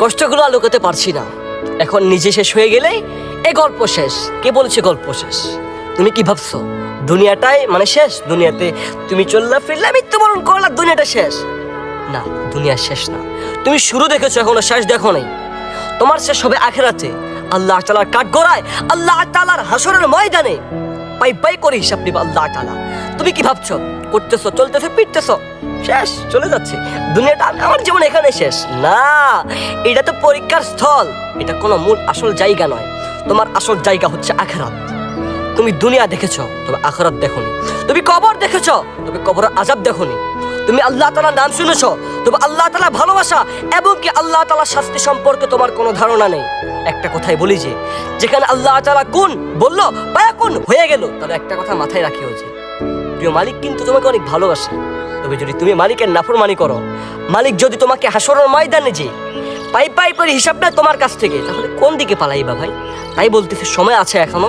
কষ্টগুলো আর লুকাতে পারছি না। এখন নিজে শেষ হয়ে গেলে এই গল্প শেষ। কে বলেছে গল্প শেষ? তুমি কি ভাবছো দুনিয়াটাই মানে শেষ? দুনিয়াতে তুমি চললা ফিরলা মৃত্যুবরণ করলা, দুনিয়াটা শেষ? না, দুনিয়া শেষ না। তুমি শুরু দেখেছো, এখনো শেষ দেখো নাই। তোমার শেষ হবে আখিরাতে, আল্লাহ তাআলার কাঠগড়ায়, আল্লাহ তাআলার হাসরের ময়দানে পাই পাই করে হিসাব নিবে আল্লাহ তাআলা। তুমি কি ভাবছো করতেছো, চলতেছো, পিটতেছো, শেষ চলে যাচ্ছে দুনিয়াটা, আমার জীবন এখানে শেষ? না, এটা তো পরীক্ষার স্থল, এটা কোনো মূল আসল জায়গা নয়। তোমার আসল জায়গা হচ্ছে আখিরাত। তুমি দুনিয়া দেখেছো, তবে আখিরাত দেখোনি। তুমি কবর দেখেছো, তবে কবরের আযাব দেখোনি। তুমি আল্লাহ তাআলার নাম শুনেছো, তবে আল্লাহ তাআলার ভালোবাসা এবং কি আল্লাহ তাআলার শাস্তি সম্পর্কে তোমার কোনো ধারণা নেই। একটা কথাই বলি যে যেখানে আল্লাহ তাআলা কুন বললো ফায়াকুন হয়ে গেল, তবে একটা কথা মাথায় রাখিও যে প্রিয় মালিক কিন্তু তোমাকে অনেক ভালোবাসে। তবে যদি তুমি মালিকের নাফরমানি করো, মালিক যদি তোমাকে হাসরের ময়দানে যে পাই পাই করে হিসাব নেয় তোমার কাছ থেকে, তাহলে কোন দিকে পালাইবা ভাই? তাই বলতেছি সময় আছে এখনো।